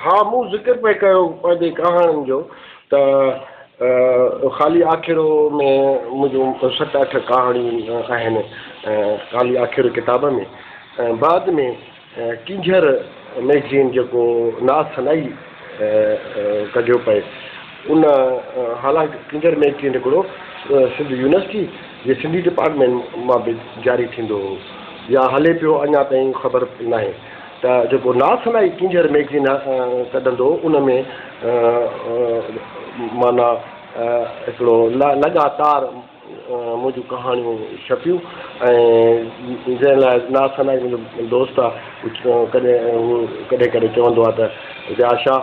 हाँ मूं ज़िक्र पे कयो पंहिंजी कहाणियुनि जो त ख़ाली आख़िरो में मुंहिंजो 7-8 कहाणियूं आहिनि ख़ाली आख़िर किताब में। बाद में किंजर मैगज़ीन जेको नाथ सनाई कढियो पए उन हालांकि किंजर मैगज़ीन हिकिड़ो सिंध यूनिवर्सिटी जे सिंधी डिपार्टमेंट मां बि जारी थींदो हो या हले पियो अञा ताईं ख़बर नाहे। त जेको नाथ सनाई किंजर मैगज़ीन कढंदो उन में माना हिकिड़ो लॻातार मुंहिंजूं कहाणियूं छपियूं ऐं जंहिं लाइ नाथ सनाई मुंहिंजो दोस्त आहे कॾहिं उहो कॾहिं कॾहिं चवंदो आहे त व्याशा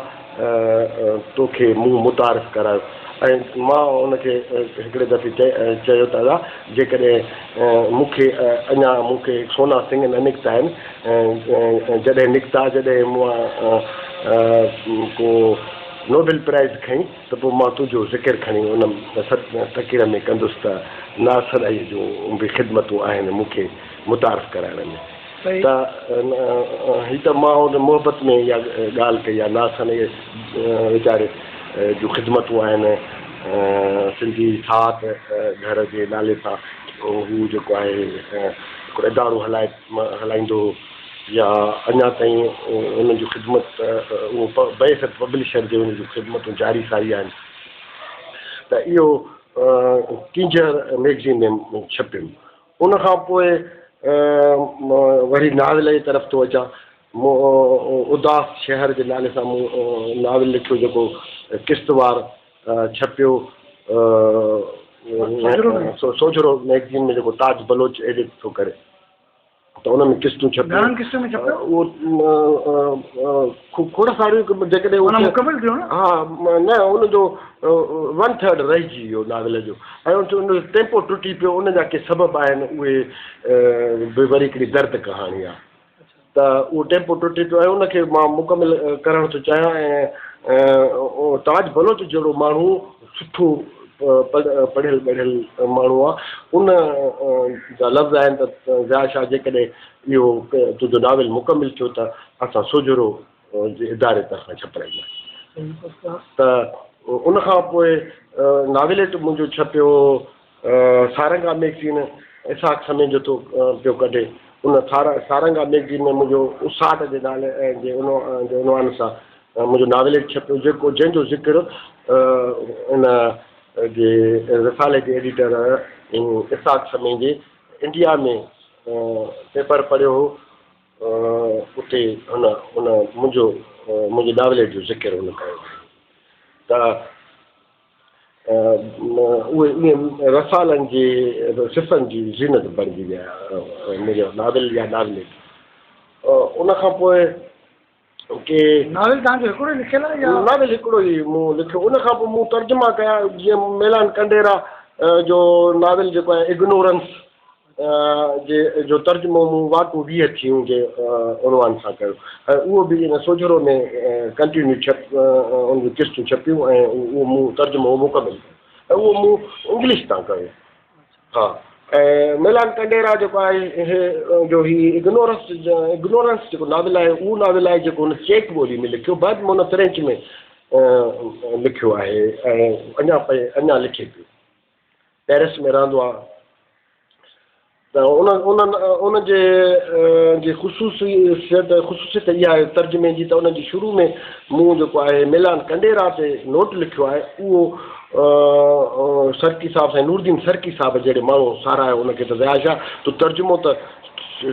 तोखे मूं मुतारिफ़ करायो ऐं मां उनखे हिकिड़े दफ़े चयो दादा जेकॾहिं मूंखे अञा मूंखे सोना सिंह न निकिता आहिनि जॾहिं निकिता जॾहिं मूं को नोबेल प्राइज़ खईं त पोइ मां तुंहिंजो ज़िक्र खणी उन तक़रीर में कंदुसि त नाथ सनाई जूं बि ख़िदमतूं आहिनि मूंखे मुतारिफ़ कराइण में। त हीअ त मां हुन मोहबत में इहा ॻाल्हि कई आहे नाथ सनाई वीचारे जूं ख़िदमतूं आहिनि सिंधी साथ घर जे नाले सां हू जेको आहे हिकिड़ो इदारो हलाईंदो या अञा ताईं उन जूं ख़िदमत उहो बैफ़ पब्लिशर जे उन जूं ख़िदमतूं जारी सारी आहिनि। त इहो किंजर मैगज़ीन में छपियो। उन खां पोइ वरी नाविल जी तरफ़ थो अचां। उदास शहर जे नाले सां मूं नाविल लिखियो जेको किश्तवार छपियो सोजरो मैगज़ीन में जेको ताज बलोच एडिट थो करे त उन में किस्तूं छपियूं उहो खोड़ सारियूं जेकॾहिं हा न उनजो 1/3 रहिजी वियो नाविल जो ऐं उन टेम्पो टुटी पियो उन जा के सबब आहिनि उहे वरी हिकिड़ी दर्द कहाणी आहे। त उहो टेम्पो टुटी पियो ऐं उनखे मां मुकमिल करणु थो चाहियां ऐं ताज बलोच जहिड़ो माण्हू सुठो पढ़ियल बढ़ियल माण्हू आहे उन जा लफ़्ज़ आहिनि त व्याशा जेकॾहिं इहो तुंहिंजो नाविल मुकमिल थियो त असां सोजरो जे इदारे तरफ़ां छपाईंदासीं। त उन खां पोइ नाविलेट मुंहिंजो छपियो सारंगा मैगज़ीन इसाक समय जो थो पियो कढे उन सारंगा मैगज़ीन में मुंहिंजो उसाट जे नाले जे उनवान सां मुंहिंजो नाविलेट छपियो जेको जंहिंजो ज़िक्र इन जे रसाले जे एडिटर इसाक समय जे इंडिया में पेपर पढ़ियो हो उते हुन मुंहिंजे नाविलेट जो ज़िक्र हुन कयो। त उहे ईअं रसालनि जे सिफ़नि जी ज़ीनत बणिजी विया मुंहिंजो नाविल या नाविलेट। उन खां पोइ के नाविल तव्हांजो हिकिड़ो ई लिखियल आहे या नाविल हिकिड़ो ई मूं लिखियो। उन खां पोइ मूं तर्जुमा कया जीअं मेलान कंडेरा जो नाविल जेको आहे इग्नोरेंस जो तर्जुमो मूं वाटूं 20 थियूं जे उनवान सां कयो ऐं उहो बि इन सोजरो में कंटिन्यू उन जूं किस्तूं छपियूं ऐं उहो मूं तर्जुमो मुकमिल कयो ऐं उहो मूं इंग्लिश सां कयो। हा ऐं मेलान कंडेरा जेको आहे जो ही इग्नोरेंस जेको नाविल आहे उहो नाविल आहे जेको हुन चेक ॿोली में लिखियो बाद में हुन फ्रेंच में लिखियो आहे ऐं अञा लिखे पियो पेरिस में रहंदो आहे। त उनजे ख़ुशूसियत इहा आहे तर्जुमे जी त उनजी शुरू में मूं जेको आहे मेलान कंडेरा ते नोट लिखियो आहे उहो सरकी साहिब साईं नूरदीन सरकी साहिब जहिड़े माण्हू सारायो उनखे त व्याशा तूं तर्जुमो त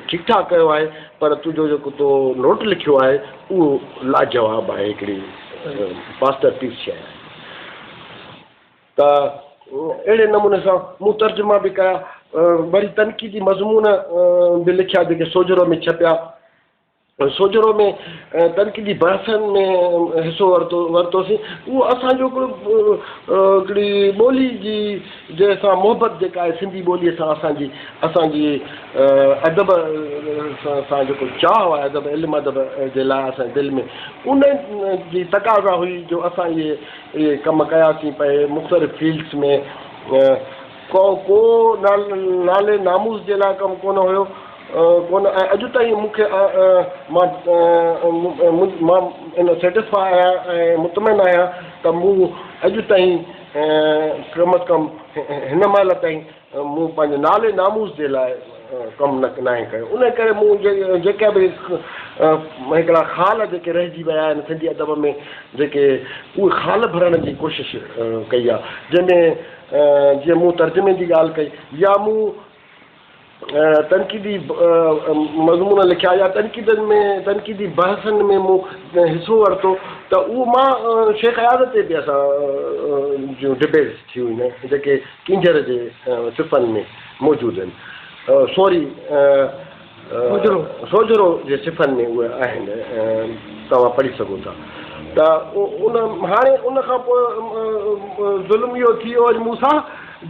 ठीकु ठाकु कयो आहे पर तुंहिंजो जेको तो नोट लिखियो आहे उहो लाजवाब आहे हिकिड़ी मास्टरपीस शइ आहे। त अहिड़े नमूने सां मूं तर्जुमा बि कया वरी तनक़ीदी मज़मून बि लिखिया जेके सोजरो में छपिया। सोजरो में तनक़ीदी बहसनि में हिसो वरितोसीं उहो असांजो हिकिड़ी ॿोली जी जंहिंसां मोहबत जेका आहे सिंधी ॿोलीअ सां असांजी अदब सां जेको चाह आहे अदब इल्मु अदब जे लाइ असांजे दिलि में उन जी तक़ाज़ा हुई जो असां इहे कमु कयासीं पए मुख़्तलिफ़ फील्ड्स में को नाले नामूस जे लाइ कमु कोन हुयो कोन ऐं अॼु ताईं मूंखे मां इन सेटिस्फाई आहियां ऐं मुतमिन आहियां त मूं अॼु ताईं कम अज़ कम हिन महिल ताईं मूं पंहिंजे नाले नामूस जे लाइ कमु न आहे कयो। उन करे मूं जेका बि हिकिड़ा ख़ाल जेके रहिजी विया आहिनि सिंधी अदब में जेके उहे ख़ाल भरण जी कोशिशि कई आहे, जंहिंमें जीअं मूं तर्जुमे जी ॻाल्हि कई या मूं तनक़ीदी मज़मून लिखिया या तनक़ीदी बहसनि में मूं हिसो वरितो त उहो मां शेख अयाज़ ते बि असां जूं डिबेट्स थियूं आहिनि जेके किंजर जे सिफ़नि में मौजूदु आहिनि, सोजरो जे सिफ़नि में उहे आहिनि, तव्हां पढ़ी सघो था। त हाणे उन खां पोइ ज़ुल्म इहो थी वियो अॼु मूंसां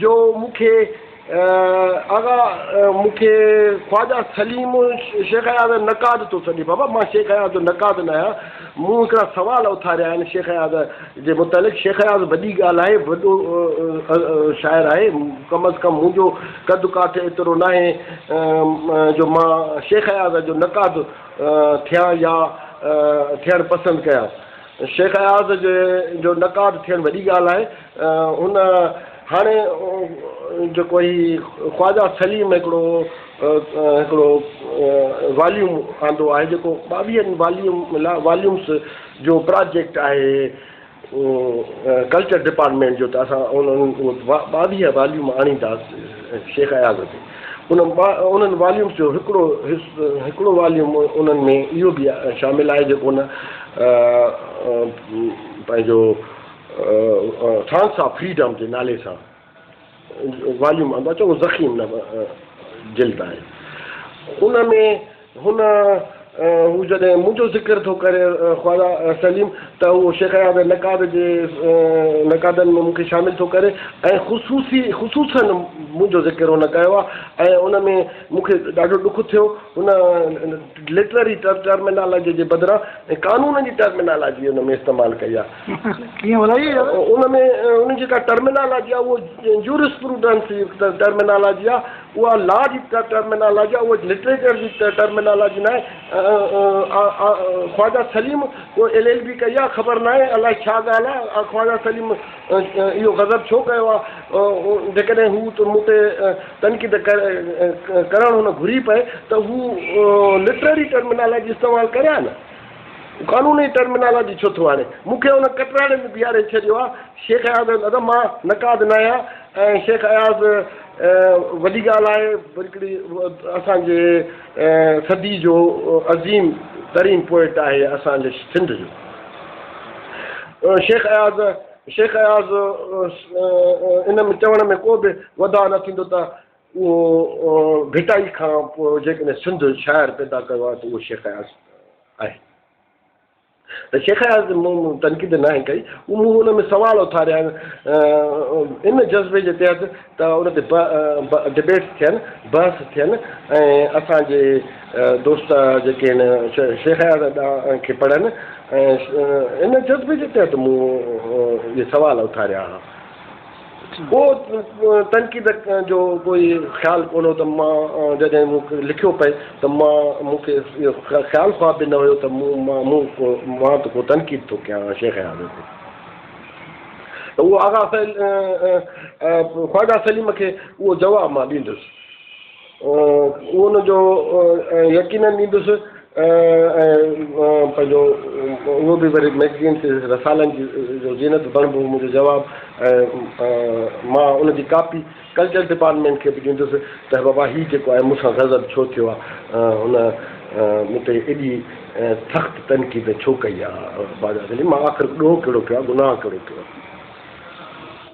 जो मूंखे मूंखे ख्वाजा सलीम शेख अयाज़ नक़ाद थो सॾे। बाबा मां शेख अयाज़ जो नक़ाद न आहियां, मूं हिकिड़ा सुवाल उथारिया आहिनि शेख अयाज़ जे मुतालिक़। शेख अयाज़ वॾी ॻाल्हि आहे, वॾो शाइर आहे, कम अज़ कम मुंहिंजो कदु काठे एतिरो न आहे जो मां शेख अयाज़ जो नक़ाद थियां या थियणु पसंदि कयां। शेख अयाज़ जो नक़ाद थियणु वॾी ॻाल्हि आहे। हुन हाणे जेको ही ख्वाजा सलीम हिकिड़ो वॉल्यूम आंदो आहे जेको 22 वॉल्यूम्स जो प्रोजेक्ट आहे कल्चर डिपार्टमेंट जो, त असां उन्हनि 22 वॉल्यूम आणींदासीं शेख अयाज़ ते। उन्हनि वॉल्यूम्स जो हिकिड़ो वॉल्यूम उन्हनि में इहो बि शामिलु आहे जेको न पंहिंजो थॉन्स ऑफ फ्रीडम जे नाले सां वॉल्यूम आंदो आहे, चङो ज़ख़ीम न जिल्द आहे। उन में हू जॾहिं मुंहिंजो ज़िक्र थो करे ख्वाजा सलीम त उहो शेख अयाज़ नक़ादनि में मूंखे शामिलु थो करे ऐं ख़ुसूसन मुंहिंजो ज़िक्र हुन कयो आहे ऐं उन में मूंखे ॾाढो ॾुख थियो। हुन लिटररी टर्मिनोलॉजी जे बदिरां कानून जी टर्मिनोलॉजी हुन में इस्तेमालु कई आहे। उन में उन जेका टर्मिनोलॉजी आहे उहो जूरिस्प्रूडेंस जी टर्मिनोलॉजी आहे, उहा लॉ जी टर्मिनोलॉजी आहे, उहा लिटरेचर जी टर्मिनोलॉजी न आहे। ख्वाजा सलीम उहो LLB कई आहे, ख़बर न आहे अलाए छा ॻाल्हि आहे। ख्वाजा सलीम इहो गज़ब छो कयो आहे, जेकॾहिं हू त मूं ते तनक़ीद करणु हुन घुरी पए त हू लिटरेरी टर्मिनोलॉजी इस्तेमालु करे हा न, कानूनी टर्मिनोलॉजी छो थो आणे। मूंखे हुन कटराणे में बीहारे छॾियो आहे। शेख अयाज़ मां नक़ाद न आहियां ऐं शेख अयाज़ वॾी ॻाल्हि आहे, हिकिड़ी असांजे सदी जो अज़ीम तरीन पोइट आहे असांजे सिंध जो। शेख अयाज़ इन में चवण में को बि वधा न थींदो त उहो भिटाई खां पोइ जेकॾहिं सिंध शाइर पैदा कयो आहे त उहो शेख अयाज़ आहे। त शेख अयाज़ मूं तनक़ीद न आहे कई, मूं हुन में सुवाल उथारिया आहिनि इन जज़्बे जे तहत त उन ते डिबेट्स थियनि, बहस थियनि ऐं असांजे दोस्त जेके आहिनि शेख अयाज़ खे पढ़नि ऐं इन जज़्बे जे तहत मूं इहे सुवाल उथारिया हुआ। पोइ तनक़ीद जो कोई ख़्यालु कोन हो त मां जॾहिं मूंखे लिखियो पए त मूंखे इहो ख़्यालु ख्वाब बि न हुयो त मां त को तनक़ीद थो कयां शेख अयाज़ ते। त उहो ख्वाजा सलीम खे उहो जवाबु मां ॾींदुसि, उनजो यकीनन ॾींदुसि पंहिंजो उहो बि वरी मैगज़ीन ते रसालनि जी जो ज़ीनत बणिबो मुंहिंजो जवाबु मां उनजी कापी कल्चर डिपार्टमेंट खे बि ॾींदुसि त बाबा हीउ जेको आहे मूंसां गज़ब छो थियो आहे, हुन मूं ते एॾी सख़्तु तनक़ीद छो कई आहे ख्वाजा सलीम, मां आख़िर ॾोह कहिड़ो कयो आहे, गुनाह कहिड़ो कयो आहे।